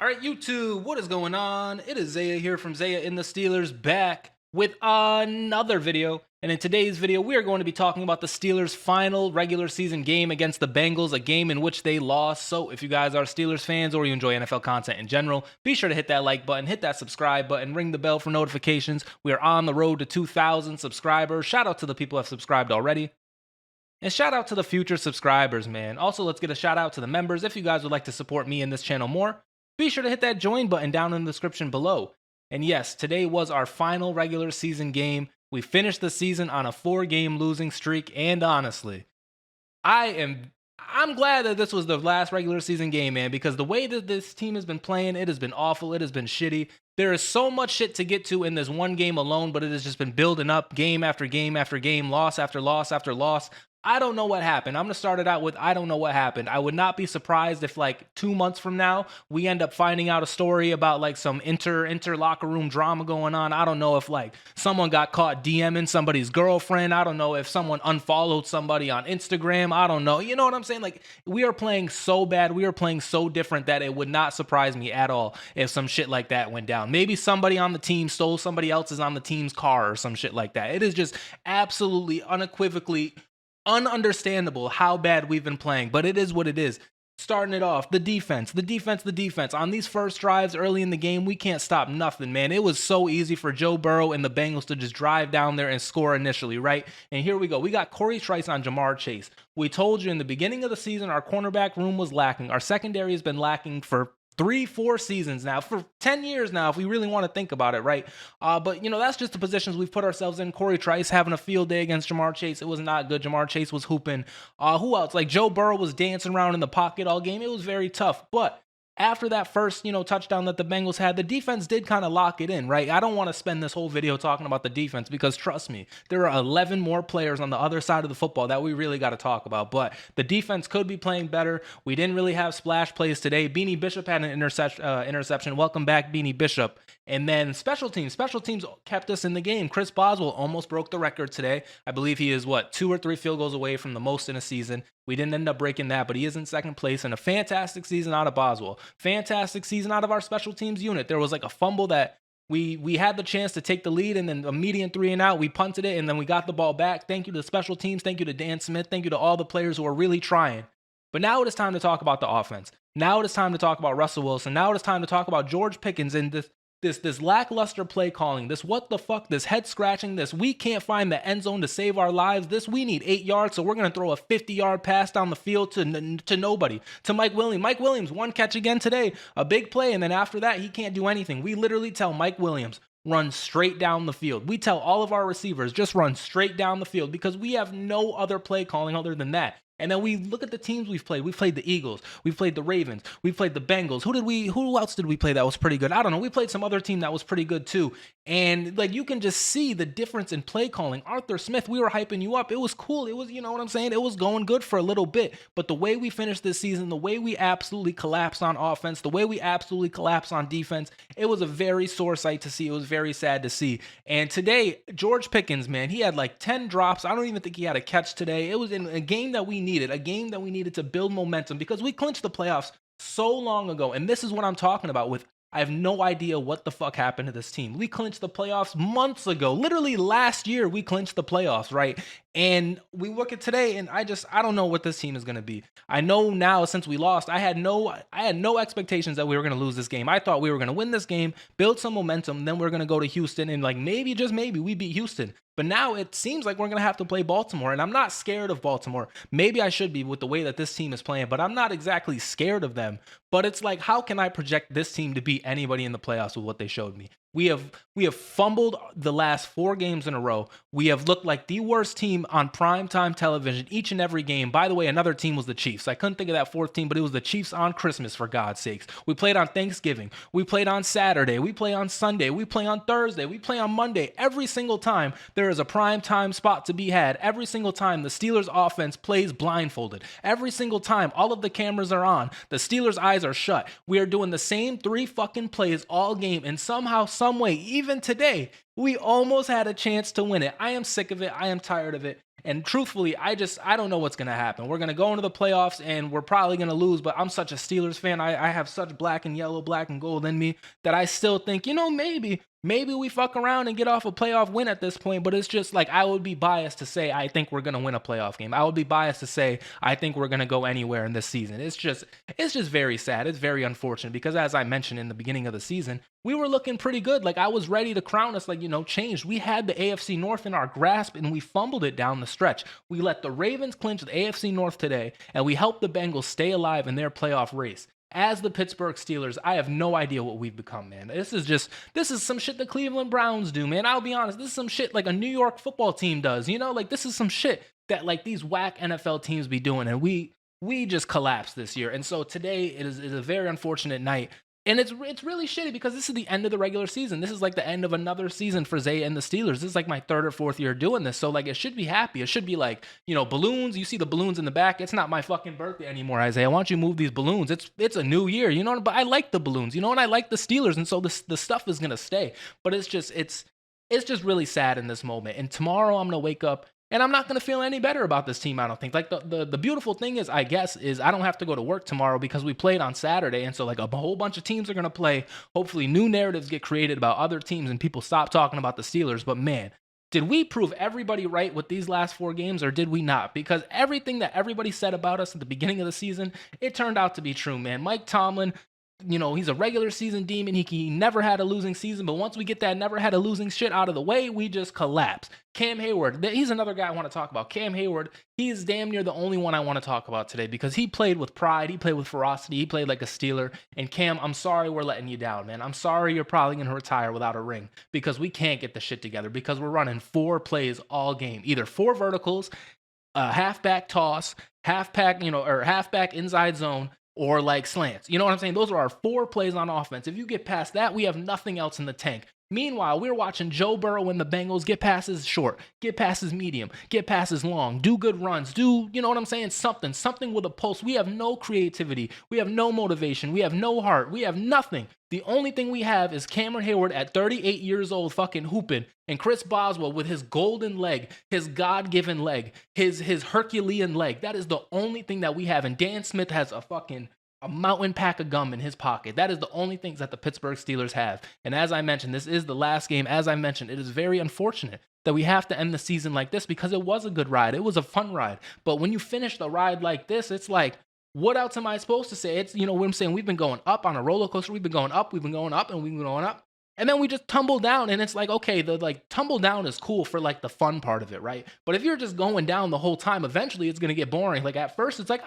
All right, YouTube, what is going on? It is Zaya here from Zaya&TheSteelers back with another video. And in today's video, we are going to be talking about the Steelers' final regular season game against the Bengals, a game in which they lost. So if you guys are Steelers fans or you enjoy NFL content in general, be sure to hit that like button, hit that subscribe button, ring the bell for notifications. We are on the road to 2,000 subscribers. Shout out to the people who have subscribed already. And shout out to the future subscribers, man. Also, let's get a shout out to the members. If you guys would like to support me and this channel more, be sure to hit that join button down in the description below. And yes, today was our final regular season game. We finished the season on a 4-game losing streak, and honestly, I'm glad that this was the last regular season game, man, because the way that this team has been playing, it has been awful, it has been shitty. There is so much shit to get to in this one game alone, but it has just been building up game after game after game, loss after loss after loss. I don't know what happened. I'm going to start it out with I don't know what happened. I would not be surprised if like 2 months from now, we end up finding out a story about like some inter locker room drama going on. I don't know if like someone got caught DMing somebody's girlfriend. I don't know if someone unfollowed somebody on Instagram. I don't know. You know what I'm saying? Like we are playing so bad. We are playing so different that it would not surprise me at all if some shit like that went down. Maybe somebody on the team stole somebody else's on the team's car or some shit like that. It is just absolutely unequivocally ununderstandable how bad we've been playing, but it is what it is. Starting it off, the defense. On these first drives early in the game, we can't stop nothing, man. It was so easy for Joe Burrow and the Bengals to just drive down there and score initially, right? And here we go. We got Corey Trice on Jamar Chase. We told you in the beginning of the season, our cornerback room was lacking. Our secondary has been lacking for 3-4 seasons now, for 10 years now, if we really want to think about it, right? But, you know, that's just the positions we've put ourselves in. Corey Trice having a field day against Jamar Chase. It was not good. Jamar Chase was hooping. Who else? Like, Joe Burrow was dancing around in the pocket all game. It was very tough. But after that first, touchdown that the Bengals had, the defense did kind of lock it in, right? I don't want to spend this whole video talking about the defense because trust me, there are 11 more players on the other side of the football that we really got to talk about. But the defense could be playing better. We didn't really have splash plays today. Beanie Bishop had an interception. Welcome back, Beanie Bishop. And then special teams kept us in the game. Chris Boswell almost broke the record today. I believe he is, 2 or 3 field goals away from the most in a season. We didn't end up breaking that, but he is in second place, and a fantastic season out of Boswell. Fantastic season out of our special teams unit. There was like a fumble that we had the chance to take the lead, and then a median 3 and out. We punted it, and then we got the ball back. Thank you to the special teams. Thank you to Dan Smith. Thank you to all the players who are really trying. But now it is time to talk about the offense. Now it is time to talk about Russell Wilson. Now it is time to talk about George Pickens and this lackluster play calling, this what the fuck, this head scratching, this we can't find the end zone to save our lives, this we need 8 yards, so we're going to throw a 50-yard pass down the field to nobody, to Mike Williams. Mike Williams, 1 catch again today, a big play, and then after that, he can't do anything. We literally tell Mike Williams, run straight down the field. We tell all of our receivers, just run straight down the field because we have no other play calling other than that. And then we look at the teams we've played. We've played the Eagles. We've played the Ravens. We've played the Bengals. Who else did we play that was pretty good? I don't know. We played some other team that was pretty good too. And like you can just see the difference in play calling. Arthur Smith, we were hyping you up. It was cool. It was, you know what I'm saying? It was going good for a little bit. But the way we finished this season, the way we absolutely collapsed on offense, the way we absolutely collapsed on defense, it was a very sore sight to see. It was very sad to see. And today, George Pickens, man, he had like 10 drops. I don't even think he had a catch today. It was in a game that we needed to build momentum because we clinched the playoffs so long ago. And this is what I'm talking about with I have no idea what the fuck happened to this team. We clinched the playoffs months ago. Literally last year, we clinched the playoffs, right? And we look at today, and I don't know what this team is going to be. I know now since we lost, I had no expectations that we were going to lose this game. I thought we were going to win this game, build some momentum, then we're going to go to Houston, and like maybe, just maybe, we beat Houston. But now it seems like we're going to have to play Baltimore, and I'm not scared of Baltimore. Maybe I should be with the way that this team is playing, but I'm not exactly scared of them. But it's like, how can I project this team to beat anybody in the playoffs with what they showed me? We have fumbled the last 4 games in a row. We have looked like the worst team on primetime television each and every game. By the way, another team was the Chiefs. I couldn't think of that 4th team, but it was the Chiefs on Christmas, for God's sakes. We played on Thanksgiving. We played on Saturday. We play on Sunday. We play on Thursday. We play on Monday. Every single time there is a primetime spot to be had. Every single time the Steelers offense plays blindfolded. Every single time all of the cameras are on. The Steelers' eyes are shut. We are doing the same 3 fucking plays all game, and somehow, some way, even today, we almost had a chance to win it. I am sick of it. I am tired of it. And truthfully, I don't know what's gonna happen. We're gonna go into the playoffs and we're probably gonna lose. But I'm such a Steelers fan. I have such black and yellow, black and gold in me that I still think, maybe we fuck around and get off a playoff win at this point. But it's just like I would be biased to say I think we're gonna win a playoff game. I would be biased to say I think we're gonna go anywhere in this season. It's just very sad. It's very unfortunate because as I mentioned in the beginning of the season, we were looking pretty good. Like I was ready to crown us, like, changed. We had the AFC North in our grasp and we fumbled it down the stretch. We let the Ravens clinch the AFC North today and we helped the Bengals stay alive in their playoff race. As the Pittsburgh Steelers, I have no idea what we've become, man. This is some shit the Cleveland Browns do, man. I'll be honest. This is some shit like a New York football team does, Like this is some shit that like these whack NFL teams be doing and we just collapsed this year. And so today is a very unfortunate night. And it's really shitty because this is the end of the regular season. This is like the end of another season for Zaya and the Steelers. This is like my third or fourth year doing this. So like it should be happy. It should be like, balloons. You see the balloons in the back. It's not my fucking birthday anymore, Isaiah. Why don't you move these balloons? It's a new year, But I like the balloons, and I like the Steelers. And so the stuff is gonna stay. But it's just really sad in this moment. And tomorrow I'm gonna wake up and I'm not going to feel any better about this team, I don't think. Like, the beautiful thing is, I guess, is I don't have to go to work tomorrow because we played on Saturday. And so, like, a whole bunch of teams are going to play. Hopefully, new narratives get created about other teams and people stop talking about the Steelers. But, man, did we prove everybody right with these last 4 games or did we not? Because everything that everybody said about us at the beginning of the season, it turned out to be true, man. Mike Tomlin, he's a regular season demon. He never had a losing season, but once we get that never had a losing shit out of the way, we just collapse. Cam Hayward, he's another guy I want to talk about. Cam Hayward, he is damn near the only one I want to talk about today because he played with pride, he played with ferocity, he played like a Steeler. And Cam, I'm sorry we're letting you down, man. I'm sorry you're probably going to retire without a ring because we can't get the shit together because we're running 4 plays all game, either 4 verticals, a halfback toss, halfback, or halfback inside zone, or like slants. You know what I'm saying? Those are our 4 plays on offense. If you get past that, we have nothing else in the tank. Meanwhile, we're watching Joe Burrow and the Bengals get passes short, get passes medium, get passes long, do good runs, you know what I'm saying? Something with a pulse. We have no creativity. We have no motivation. We have no heart. We have nothing. The only thing we have is Cameron Hayward at 38 years old fucking hooping and Chris Boswell with his golden leg, his God-given leg, his Herculean leg. That is the only thing that we have. And Dan Smith has a mountain pack of gum in his pocket. That is the only things that the Pittsburgh Steelers have. And as I mentioned, this is the last game. As I mentioned, it is very unfortunate that we have to end the season like this because it was a good ride. It was a fun ride. But when you finish the ride like this, it's like, what else am I supposed to say? It's, what I'm saying? We've been going up on a roller coaster. We've been going up, and we've been going up. And then we just tumble down, and it's like, okay, the tumble down is cool for like the fun part of it, right? But if you're just going down the whole time, eventually it's gonna get boring. Like at first, it's like,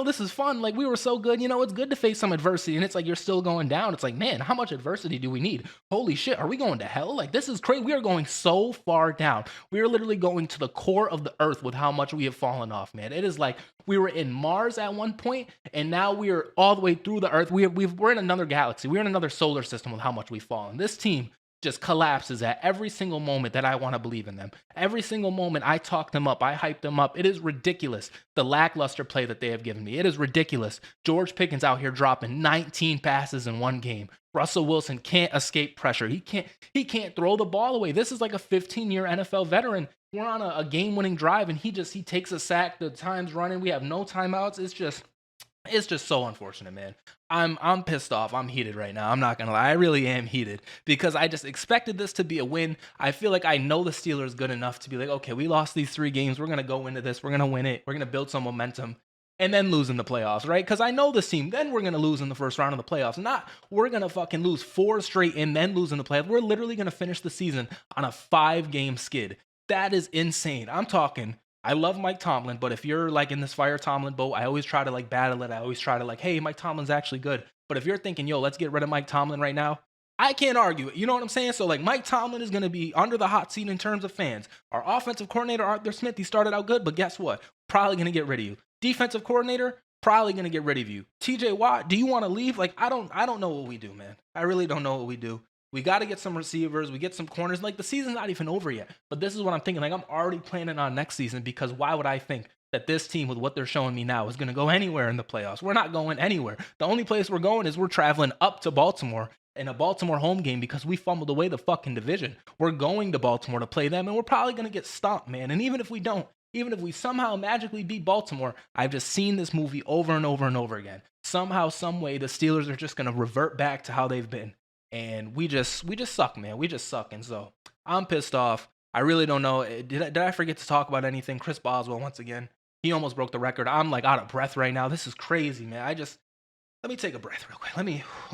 this is fun. Like we were so good, it's good to face some adversity, and it's like you're still going down. It's like, man, how much adversity do we need? Holy shit, are we going to hell? Like this is crazy. We are going so far down. We are literally going to the core of the earth with how much we have fallen off, man. It is like we were in Mars at one point, and now we are all the way through the earth. We're in another galaxy. We're in another solar system with how much we've fallen. This team just collapses at every single moment that I want to believe in them. Every single moment I talk them up, I hype them up. It is ridiculous, the lackluster play that they have given me. It is ridiculous. George Pickens out here dropping 19 passes in one game. Russell Wilson can't escape pressure. He can't throw the ball away. This is like a 15-year NFL veteran. We're on a game-winning drive, and he takes a sack. The time's running. We have no timeouts. It's just so unfortunate, man. I'm pissed off. I'm heated right now. I'm not gonna lie. I really am heated because I just expected this to be a win. I feel like I know the Steelers good enough to be like, okay, we lost these 3 games. We're gonna go into this. We're gonna win it. We're gonna build some momentum. And then lose in the playoffs, right? Because I know this team. Then we're going to lose in the first round of the playoffs. Not we're going to fucking lose 4 straight and then lose in the playoffs. We're literally going to finish the season on a 5-game skid. That is insane. I'm talking, I love Mike Tomlin, but if you're like in this fire Tomlin boat, I always try to like battle it. I always try to like, hey, Mike Tomlin's actually good. But if you're thinking, yo, let's get rid of Mike Tomlin right now, I can't argue it. You know what I'm saying? So like Mike Tomlin is going to be under the hot seat in terms of fans. Our offensive coordinator, Arthur Smith, he started out good, but guess what? Probably going to get rid of you. Defensive coordinator, probably going to get rid of you. TJ Watt, do you want to leave? Like, I don't know what we do, man. I really don't know what we do. We got to get some receivers. We get some corners. Like, the season's not even over yet. But this is what I'm thinking. Like, I'm already planning on next season because why would I think that this team with what they're showing me now is going to go anywhere in the playoffs? We're not going anywhere. The only place we're going is we're traveling up to Baltimore in a Baltimore home game because we fumbled away the fucking division. We're going to Baltimore to play them, and we're probably going to get stomped, man. And even if we don't, even if we somehow magically beat Baltimore, I've just seen this movie over and over and over again. Somehow, some way, the Steelers are just gonna revert back to how they've been, and we just suck, man. We just suck, and so I'm pissed off. I really don't know. Did I forget to talk about anything? Chris Boswell once again. He almost broke the record. I'm like out of breath right now. This is crazy, man. Let me take a breath real quick. Let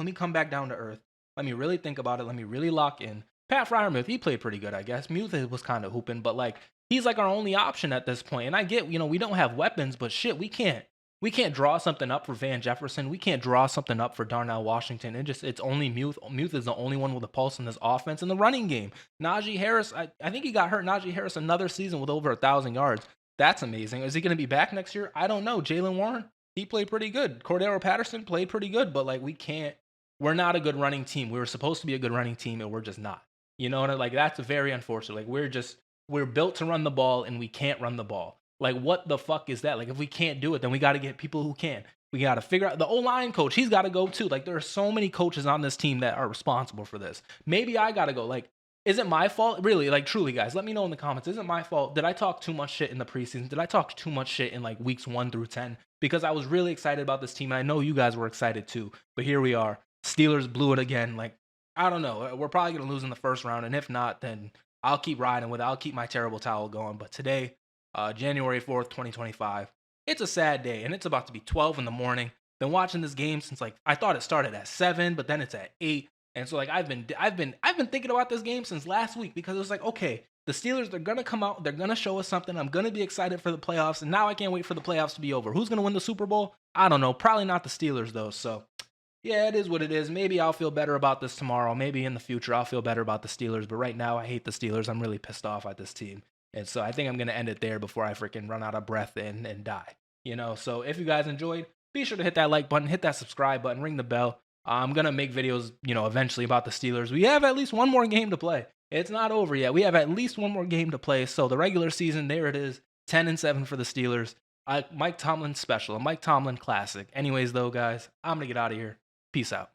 me come back down to earth. Let me really think about it. Let me really lock in. Pat Fryermuth, he played pretty good, I guess. Muth was kind of hooping, but like he's like our only option at this point. And I get, we don't have weapons, but shit, we can't draw something up for Van Jefferson. We can't draw something up for Darnell Washington. It's only Muth. Muth is the only one with a pulse in this offense in the running game. Najee Harris, I think he got hurt. Najee Harris another season with over 1,000 yards. That's amazing. Is he going to be back next year? I don't know. Jaylen Warren, he played pretty good. Cordero Patterson played pretty good, but like we're not a good running team. We were supposed to be a good running team, and we're just not. You know, and like that's very unfortunate. Like we're built to run the ball, and we can't run the ball. Like what the fuck is that? Like if we can't do it, then we got to get people who can. We got to figure out the O-line coach. He's got to go too. Like there are so many coaches on this team that are responsible for this. Maybe I got to go. Like, is it my fault? Really, like truly, guys, let me know in the comments. Is it my fault? Did I talk too much shit in the preseason? Did I talk too much shit in like weeks 1 through 10? Because I was really excited about this team, and I know you guys were excited too. But here we are. Steelers blew it again. Like, I don't know. We're probably going to lose in the first round, and if not, then I'll keep riding with it. I'll keep my terrible towel going. But today, January 4th, 2025, it's a sad day, and it's about to be 12 in the morning. Been watching this game since like I thought it started at 7, but then it's at 8. And so like I've been thinking about this game since last week because it was like, okay, the Steelers, they're gonna come out, they're gonna show us something. I'm gonna be excited for the playoffs, and now I can't wait for the playoffs to be over. Who's gonna win the Super Bowl? I don't know. Probably not the Steelers though. So yeah, it is what it is. Maybe I'll feel better about this tomorrow. Maybe in the future I'll feel better about the Steelers. But right now I hate the Steelers. I'm really pissed off at this team. And so I think I'm gonna end it there before I freaking run out of breath and die. You know. So if you guys enjoyed, be sure to hit that like button, hit that subscribe button, ring the bell. I'm going to make videos, eventually about the Steelers. We have at least one more game to play. It's not over yet. We have at least one more game to play. So the regular season, there it is, 10-7 for the Steelers. Mike Tomlin special, a Mike Tomlin classic. Anyways, though, guys, I'm going to get out of here. Peace out.